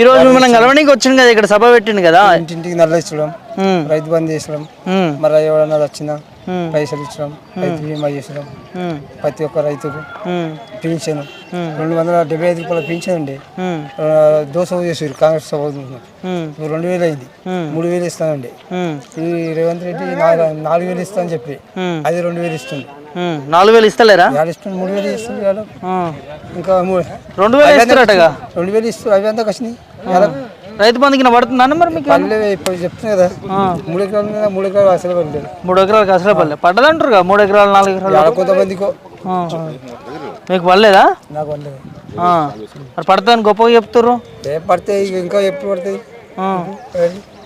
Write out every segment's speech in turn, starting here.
ఈ రోజు మనం గెలవడానికి వచ్చింది కదా, ఇక్కడ సభ పెట్టింది కదా, ఇంటింటికి నల్ల ఇచ్చడం, రైతు బంద్ చేసడం, మరి ఎవరన్నా వచ్చినా పైసలు ఇచ్చడం, రైతు బీమా చేసడం, ప్రతి ఒక్క రైతుకు పింఛన్ 275 రూపాయల పింఛన్ అండి. దోశ చేసారు కాంగ్రెస్ సభ 2000 అయింది, 3000 ఇస్తానండి. ఈ రేవంత్ రెడ్డి 4000 ఇస్తా అని చెప్పి అది 2000 ఇస్తుంది. 4000 ఇస్తలేరా? 3000 ఇస్తుంది కదా, ఇంకా 2000 ఇస్తూ అవి అంతా వచ్చినాయి. రైతు బంధుకి పడుతుందా మరి మీకు? ఇప్పుడు చెప్తున్నా కదా, 3 ఎకరాల మీద 3 ఎకరాలు అసలు పడలేదు. 3 ఎకరాలకు అసలు పడలేదు. పడ్డదంటారు కదా 3 ఎకరాలు 4 ఎకరాలు కొంతమందికో. మీకు పడలేదా? నాకు పడలేదు. మరి పడతాను గొప్పగా చెప్తారు. పడతాయి, ఇంకా ఎప్పుడు పడతాయి?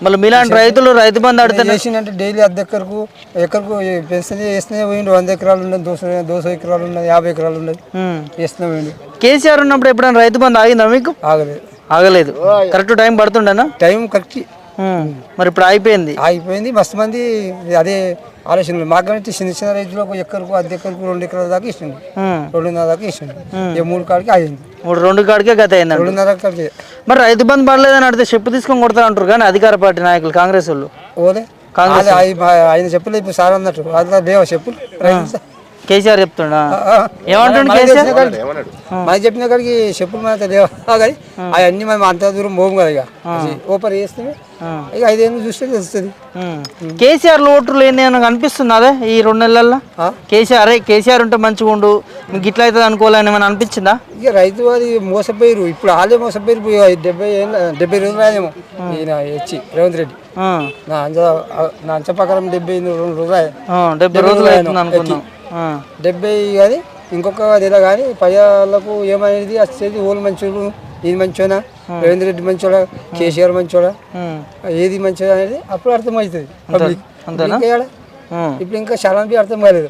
మళ్ళీ మీలాంటి రైతులు రైతు బంధు అడితే చేసిందంటే డైలీ ఎక్కడికి పెన్షన్ వేస్తూనే పోయిండు. 100 ఎకరాలు ఉన్నది, 200 ఎకరాలు ఉన్నది, 50 ఎకరాలు ఉన్నది, వేస్తూనే పోయిండు. కేసీఆర్ ఉన్నప్పుడు ఎప్పుడైనా రైతు బంధు ఆగిందా మీకు? ఆగలేదు. కరెక్ట్ టైం పడుతుండేనా? Time correct. మరి ఇప్పుడు అయిపోయింది. మస్తు మంది అదే ఆలోచనలు. మాకు కానీ చిన్న చిన్న రైతులకు ఎక్కడికి 10 ఎకరకు 2 ఎకరాల దాకా ఇస్తుంది, 2.5 దాకా ఇస్తుంది. 3 కాడికి అయింది, 2 కాడికే గత అయింది. 2.5 కాడికి. మరి రైతు బంధు పడలేదని అడిగితే చెప్పు తీసుకొని కొడతా అంటారు కానీ అధికార పార్టీ నాయకులు, కాంగ్రెస్ వాళ్ళు. ఆయన చెప్పలేదు. ఇప్పుడు సార్ అన్నట్టు అది బేవ చెప్పు. కేసీఆర్ చెప్తున్నా ఏమంటుండు కేసీఆర్? మనకి చెప్పిన కాడికి చెప్పులు మన లేవా కానీ అవన్నీ మనం అంత దూరం పోము కదా. ఇక ఓపర్ చేస్తే ఇక 5 ఏళ్ళు చూస్తే తెలుస్తుంది. కేసీఆర్ ఓట్లు ఏంది అని అనిపిస్తుంది అదే ఈ 2 నెలల్లో? కేసీఆర్ ఉంటే మంచిగా ఉండు, మీకు ఇట్లా అవుతుంది అనుకోవాలని ఏమైనా అనిపించిందా? ఇక రైతు అది మోసపోయారు. ఇప్పుడు వాళ్ళే మోసపోయారు. 70 రోజులు రాదేమో ఈయన వచ్చి రేవంత్ రెడ్డి. నా అంచ ప్రకారం 70 రోజులు అనుకున్నాం. 70 కానీ ఇంకొక నెల కానీ పయ్యాలకు ఏమనేది వచ్చేది. ఓళ్ళు మంచోళ్ళు, ఇది మంచోనా, రేవంత్ రెడ్డి మంచోడా, కేసీఆర్ మంచోడా, ఏది మంచోడా అనేది అప్పుడు అర్థమవుతుంది పబ్లిక్. ఇప్పుడు ఇంకా చాలా అర్థం కాలేదు.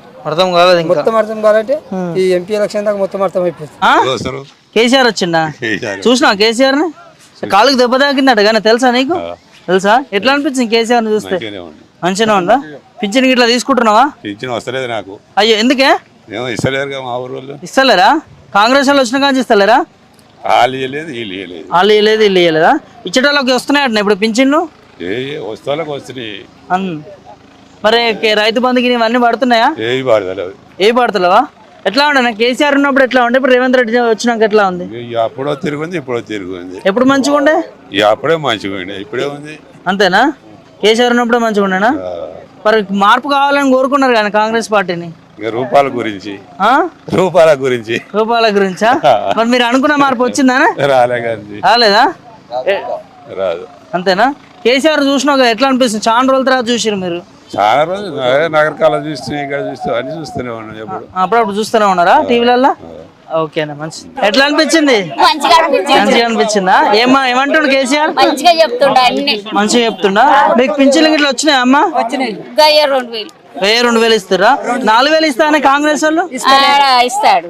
మొత్తం అర్థం కావాలంటే ఈ ఎంపీ ఎలక్షన్ దాకా మొత్తం అర్థం అయిపోతుంది. కేసీఆర్ వచ్చిందా? చూసినా కేసీఆర్ ని? కాళ్ళకి దెబ్బ తాకిందట కానీ తెలుసా నీకు? తెలుసా? ఎట్లా అనిపించింది కేసీఆర్ ని చూస్తే? మంచిగా ఉందా? పింఛన్ ఇట్లా తీసుకుంటున్నావా? పింఛన్ వస్తలేదు నాకు. అయ్యో ఎందుకే? ఇస్తలేరా? కాంగ్రెస్ వాళ్ళు వచ్చిన కానీ ఇస్తలేరా? వాళ్ళు ఇవ్వలేదు, ఇల్లు ఇవ్వలేదా? ఇచ్చేటోళ్ళకి వస్తున్నాయట ఇప్పుడు పింఛన్లు. మరి రైతు బంధుకి ఇవన్నీ పడుతున్నాయా? ఏ పడతలేవా? ఎట్లా ఉండే కేసీఆర్ ఉన్నప్పుడు ఎట్లా ఉండే, ఇప్పుడు రేవంత్ రెడ్డి వచ్చినాక ఎట్లా ఉంది? అప్పుడో తిరుగుంది, ఇప్పుడో తిరుగుంది. ఎప్పుడు మంచిగా ఉండే? అప్పుడే మంచిగా ఉండే, ఇప్పుడే ఉంది. అంతేనా? కేసీఆర్ ఉన్నప్పుడే మంచిగా ఉండేనా? మరి మార్పు కావాలని కోరుకున్నారు కానీ కాంగ్రెస్ పార్టీని. రూపాయల గురించా? మరి మీరు అనుకున్న మార్పు వచ్చిందా? రాలేదా? రాదు. అంతేనా? కేసీఆర్ చూసినావు కదా, ఎట్లా అనిపిస్తుంది? చాలా రోజుల తర్వాత చూసారు మీరు? చాలా రోజులు నగరకాల చూస్తూ ఇక్కడ చూస్తూ అన్ని చూస్తూనే ఉన్నాను. అప్పుడప్పుడు చూస్తూనే ఉన్నారా టీవీలలో? ఓకేనా, మంచిది. ఎట్లా అనిపించింది? మంచిగా అనిపించిందా? ఏమంటుండు కేసీఆర్? మంచిగా చెప్తుండా? మీకు పింఛన్లు గిట్లా వచ్చినాయా అమ్మా? 2000 ఇస్తారా? 4000 ఇస్తా కాంగ్రెస్ వాళ్ళు ఇస్తాడు.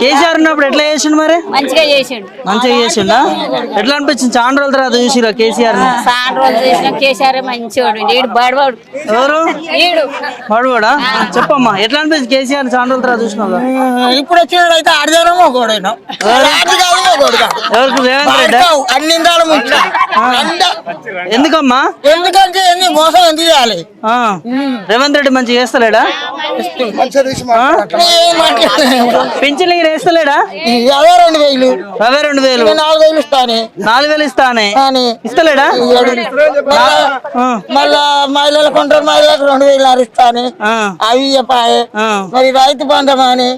కేసీఆర్ ఉన్నప్పుడు ఎట్లా చేసిండు? మరి మంచిగా చేసిండా? ఎట్లా అనిపించింది? చాలా రోజుల తర్వాత చూసిరా కేసీఆర్? ఎవరు బడవాడా? చెప్పమ్మా, ఎట్లా అనిపించింది కేసీఆర్ చాలా రోజుల తర్వాత చూసినావు? ఇప్పుడు వచ్చినాడు అయితే ఆడదేమో ఎవరికి? రేవంత్ రెడ్డి. ఎందుకమ్మా? ఎందుకంటే మోసం ఎందుకు చేయాలి? రేవంత్ రెడ్డి మంచిగా చేస్తలేడా? పింఛన్లు వేస్తలేడా? 2000 4,000 ఇస్తానే ఇస్తలేడా? మళ్ళా మహిళలకు 2,000 ఇస్తానే అవి చెప్పాయి. మరి రైతు బంధం అని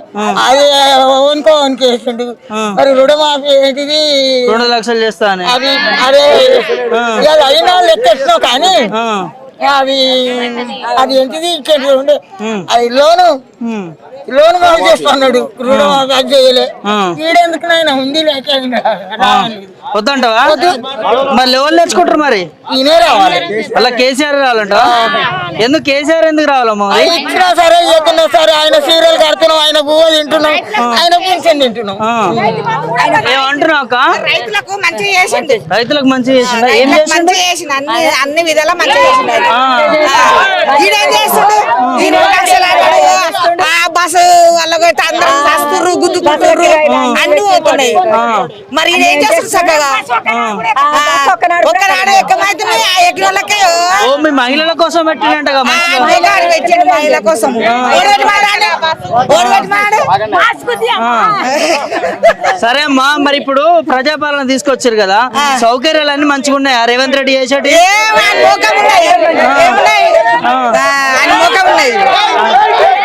అది వనికి వేసిండు. మరి రుణమాఫీ ఏంటిది 2 లక్షలు చేస్తానే అది అదే అయినా లెక్క కానీ అది ఏంటిది ఉండే అది లోను మాఫీ చేస్తున్నాడు. రుణమాఫీ అది చేయలే. ఈడెందుకునైనా ఉంది లేక వద్దంటావా? మరి ఎవరు నేర్చుకుంటారు? మరి ఈయనే రావాలి. అలా కేసీఆర్ రావాలంట. ఎందుకు కేసీఆర్ ఎందుకు రావాలమ్మా? ఇచ్చినా సరే ఇవ్వకున్నా సరే ఆయన సీరియల్ కడుతున్నాం, ఆయన పువ్వు తింటున్నాం, ఆయన పెన్షన్ తింటున్నాం. ఏమంటున్నావు అక్క? రైతులకు మంచిగా చేసిండు. రైతులకు మంచిగా చేసిండా? ఏం చేసిండు? అన్ని విధాలా మంచిగా చేసిండు. ఈడేం చేస్తుండు 20 లక్షలు అంటాడు. ఆ బస్సు వాళ్ళ అందరూ వస్తుర్రు గుద్దుకుంటారు అన్ని పోతున్నాయి. మరి ఈడేం చేస్తుంది చక్కగా ఒక్కనాడు ఎక్కమైతే ఎక్కిన వాళ్ళకి ఓ మీ మహిళల కోసం పెట్టినట్టుగా పెట్టండి మహిళల కోసం సరే అమ్మా మరి ఇప్పుడు ప్రజాపాలన తీసుకొచ్చారు కదా సౌకర్యాలన్నీ మంచిగా ఉన్నాయా రేవంత్ రెడ్డి చేసేటి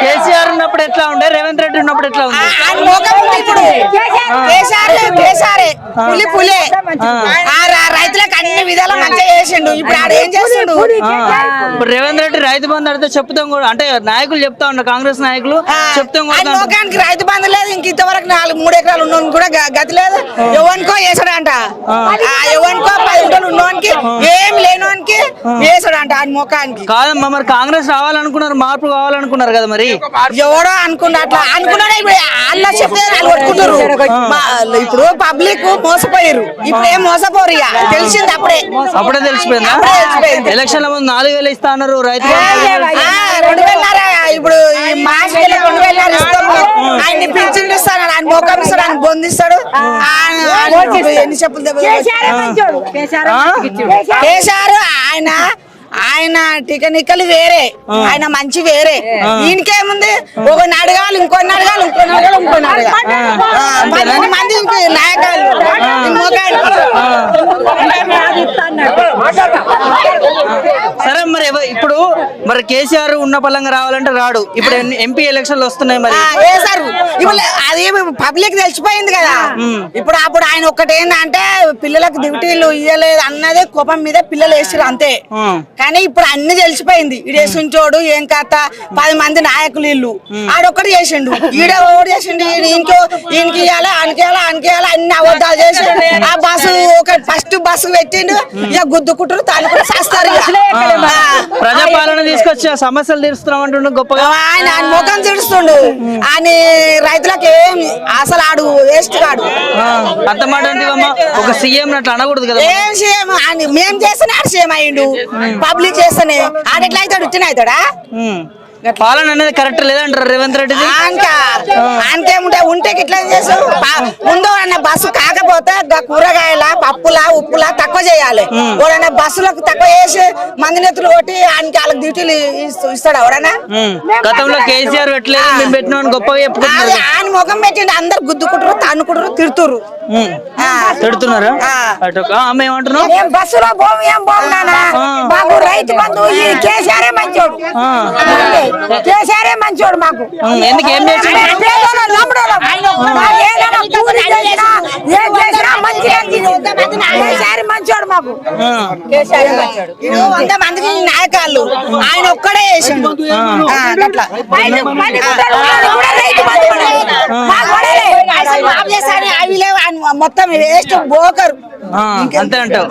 కేసీఆర్ ఉన్నప్పుడు ఎట్లా ఉండే రేవంత్ రెడ్డి ఉన్నప్పుడు ఎట్లా ఉంది రైతులకు అన్ని విధాలు మంచిగా చేసిండు. ఇప్పుడు ఆడ ఏం చేసిండు? ఇప్పుడు రేవంత్ రెడ్డి రైతు బంధు అడితే చెప్తాం కూడా అంటే నాయకులు చెప్తా ఉన్నారు కాంగ్రెస్ నాయకులు చెప్తాం కూడా లోకానికి రైతు బంధు లేదు. ఇంక ఇంతవరకు 3 ఎకరాలు ఉన్నోనికి కూడా గతి లేదు. ఎవరికో వేసాడంట, ఎవరికో 10 గుంటలు ఉన్నోనికి ఏం లేనోనికి వేసాడంట ఆ ముఖానికి. కాదమ్మా మరి కాంగ్రెస్ రావాలనుకున్నారు మార్పు కావాలనుకున్నారు కదా మరి ఎవడో అనుకున్నా అట్లా అనుకున్నాడే. ఇప్పుడు అలా చెప్తే వాళ్ళు కొట్టుకుంటారు. ఇప్పుడు పబ్లిక్ మోసపోయారు. ఇప్పుడు ఏం మోసపోరు ఇక తెలిసింది అప్పుడే తెలిసిపోయిందా? ఎలక్షన్ల ముందు 4,000 ఇస్తా అన్నారు రైతు 2,000 ఇప్పుడు ఈ మాసం 2,000 ఇస్తాము. ఆయన్ని పింఛన్లు ఇస్తాడు, ఆయన మోకం ఇస్తాడు, ఆయన బొందిస్తాడు. ఎన్ని చెప్పులు చేశారు ఆయన. ఆయన టికనికలు వేరే, ఆయన మంచి వేరే. ఈయనకేముంది ఒకరిని అడగాలి, ఇంకొన్ని అడగాలి, ఇంకొన్ని అడగాలి, ఇంకొన్ని అడగాలి. 10 మంది నాయకులు సరే మరి ఇప్పుడు మరి కేసీఆర్ ఉన్న పలంగా రావాలంటే రాడు. ఇప్పుడు ఎంపీ ఎలక్షన్లు వస్తున్నాయి మరి ఇప్పుడు అది పబ్లిక్ తెలిసిపోయింది కదా. ఇప్పుడు అప్పుడు ఆయన ఒక్కటి ఏంటంటే పిల్లలకు డ్యూటీలు ఇయ్యలేదు అన్నదే కోపం మీద పిల్లలు వేసారు అంతే. కానీ ఇప్పుడు అన్ని తెలిసిపోయింది. ఈడేసుంచోడు ఏం కథ 10 మంది నాయకులు ఇల్లు ఆడొక్కటి చేసిండు. ఈడోడు చేసిండు. ఈయనకి ఇవ్వాలి, ఆయనకి ఇవ్వాలి, ఆయనకి ఇవ్వాలి, అన్ని అబద్ధాలు చేసి ఆ బస్సు ఒక ఫస్ట్ బస్సు పెట్టిండు. ఇక గుద్దుకుంటారు, తాను కూడా చేస్తారు. ప్రజాపాలన తీసుకొచ్చి సమస్యలు తీరుస్తున్నాం అంటుండు గొప్పగా. ఆయన ముఖం తీరుస్తుండు. ఆయన రైతులకు ఏం అసలు ఆడు వేస్ట్ కాడు. అంత మాట ఒక సీఎం అట్లా అనకూడదు కదా. ఏం సీఎం మేము చేస్తేనే ఆడు సీఎం అయ్యిండు. పబ్లిక్ చేస్తేనే ఆడ ఎట్లా అవుతాడు? ఇట్టిన అవుతాడా? పాలన అనేది కరెక్ట్ లేదంటారు రేవంత్ రెడ్డి. అంతేముంటే ఉంటే ఇట్లా చేసావు. ముందు బస్సు కాకపోతే కూరగాయల పప్పులా ఉప్పులా తక్కువ చేయాలి. ఎవడన్నా బస్సులకు తక్కువ చేసి మంది నెత్తులు కొట్టి ఆయనకి వాళ్ళకి డ్యూటీలు ఇస్తాడు ఎవడన్నా. గతంలో కేసీఆర్ పెట్టలేదు, మేము పెట్టినామని గొప్పగా చెప్పుకుంటున్నారు. ఆయన ముఖం పెట్టిండి అందరు గుద్దుకుంటారు, తన్నుకుంటారు, తిడుతురు. తిడుతున్నారా? ఏమంటున్నావు? బస్సులో మాకు రైతు బంధు కేసీఆర్ మంచోడు. కేసీఆర్ మంచోడు మాకు. ఎందుకు ఏం చేసినా మంచోడు మాకు. 100 మందికి నాయకాళ్ళు ఆయన ఒక్కడే చేసిండు. అట్లా అవి లేవు మొత్తం వేస్ట్ బోకరు. అంతే అంటావు.